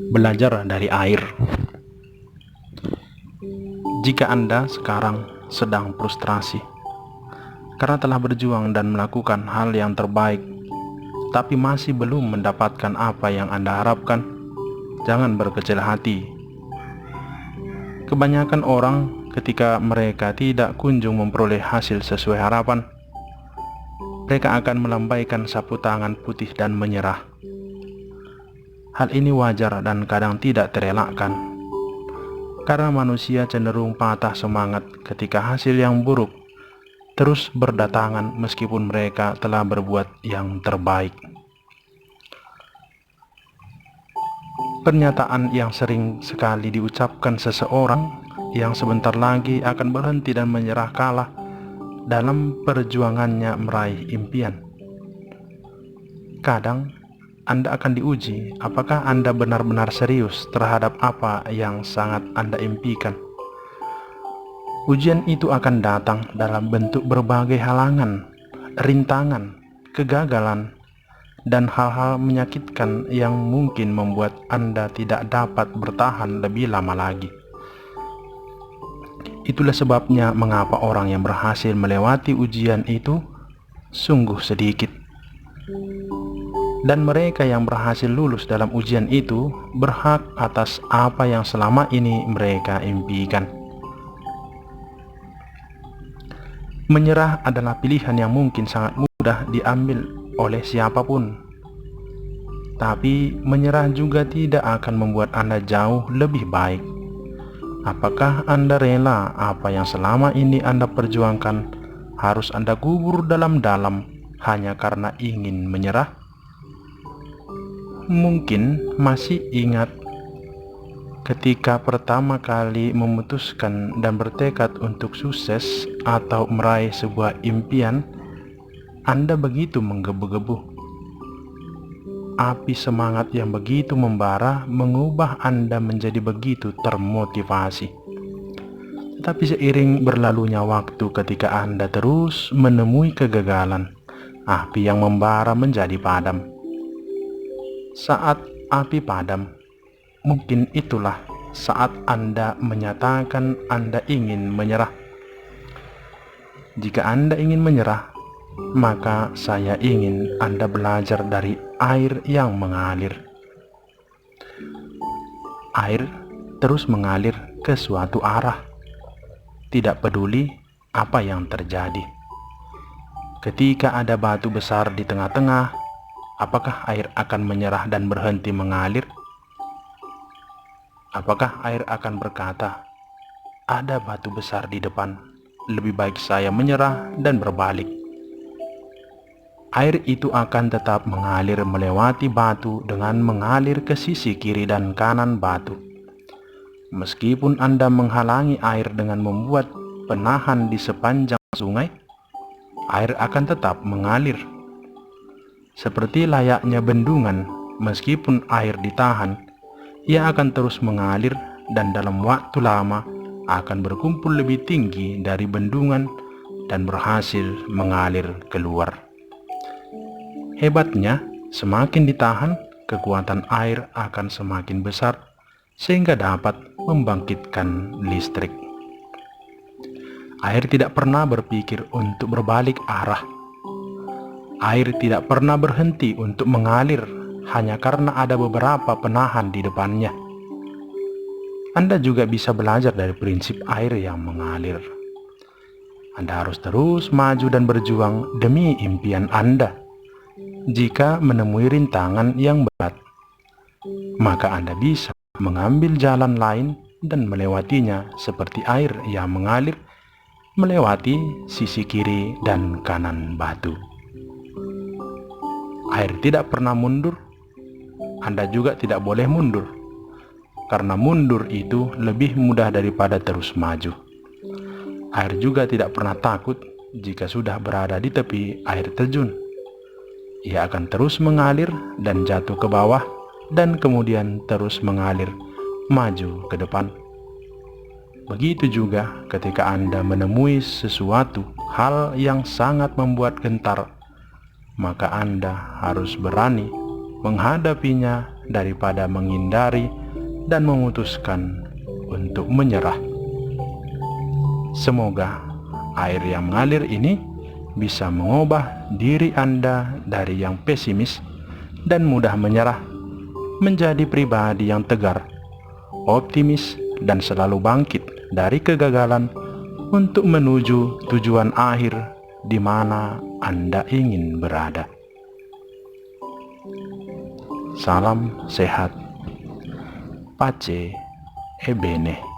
Belajar dari air. Jika Anda sekarang sedang frustrasi karena telah berjuang dan melakukan hal yang terbaik, tapi masih belum mendapatkan apa yang Anda harapkan, jangan berkecil hati. Kebanyakan orang ketika mereka tidak kunjung memperoleh hasil sesuai harapan, mereka akan melambaikan sapu tangan putih dan menyerah. Hal ini wajar dan kadang tidak terelakkan, karena manusia cenderung patah semangat ketika hasil yang buruk terus berdatangan meskipun mereka telah berbuat yang terbaik. Pernyataan yang sering sekali diucapkan seseorang yang sebentar lagi akan berhenti dan menyerah kalah dalam perjuangannya meraih impian. Kadang Anda akan diuji apakah Anda benar-benar serius terhadap apa yang sangat Anda impikan. Ujian itu akan datang dalam bentuk berbagai halangan, rintangan, kegagalan, dan hal-hal menyakitkan yang mungkin membuat Anda tidak dapat bertahan lebih lama lagi. Itulah sebabnya mengapa orang yang berhasil melewati ujian itu sungguh sedikit. Dan mereka yang berhasil lulus dalam ujian itu berhak atas apa yang selama ini mereka impikan. Menyerah adalah pilihan yang mungkin sangat mudah diambil oleh siapapun. Tapi menyerah juga tidak akan membuat Anda jauh lebih baik. Apakah Anda rela apa yang selama ini Anda perjuangkan harus Anda kubur dalam-dalam hanya karena ingin menyerah? Mungkin masih ingat ketika pertama kali memutuskan dan bertekad untuk sukses atau meraih sebuah impian, Anda begitu menggebu-gebu. Api semangat yang begitu membara mengubah Anda menjadi begitu termotivasi. Tetapi seiring berlalunya waktu ketika Anda terus menemui kegagalan, api yang membara menjadi padam. Saat api padam, mungkin itulah saat Anda menyatakan Anda ingin menyerah. Jika Anda ingin menyerah, maka saya ingin Anda belajar dari air yang mengalir. Air terus mengalir ke suatu arah, tidak peduli apa yang terjadi. Ketika ada batu besar di tengah-tengah, apakah air akan menyerah dan berhenti mengalir? Apakah air akan berkata, "Ada batu besar di depan, lebih baik saya menyerah dan berbalik"? Air itu akan tetap mengalir melewati batu dengan mengalir ke sisi kiri dan kanan batu. Meskipun Anda menghalangi air dengan membuat penahan di sepanjang sungai, air akan tetap mengalir. Seperti layaknya bendungan, meskipun air ditahan, ia akan terus mengalir dan dalam waktu lama akan berkumpul lebih tinggi dari bendungan dan berhasil mengalir keluar. Hebatnya, semakin ditahan, kekuatan air akan semakin besar sehingga dapat membangkitkan listrik. Air tidak pernah berpikir untuk berbalik arah. Air tidak pernah berhenti untuk mengalir hanya karena ada beberapa penahan di depannya. Anda juga bisa belajar dari prinsip air yang mengalir. Anda harus terus maju dan berjuang demi impian Anda. Jika menemui rintangan yang berat, maka Anda bisa mengambil jalan lain dan melewatinya seperti air yang mengalir melewati sisi kiri dan kanan batu. Air tidak pernah mundur, Anda juga tidak boleh mundur, karena mundur itu lebih mudah daripada terus maju. Air juga tidak pernah takut jika sudah berada di tepi air terjun. Ia akan terus mengalir dan jatuh ke bawah, dan kemudian terus mengalir maju ke depan. Begitu juga ketika Anda menemui sesuatu hal yang sangat membuat gentar, maka Anda harus berani menghadapinya daripada menghindari dan memutuskan untuk menyerah. Semoga air yang mengalir ini bisa mengubah diri Anda dari yang pesimis dan mudah menyerah menjadi pribadi yang tegar, optimis, dan selalu bangkit dari kegagalan untuk menuju tujuan akhir di mana Anda ingin berada. Salam sehat. Pace e bene.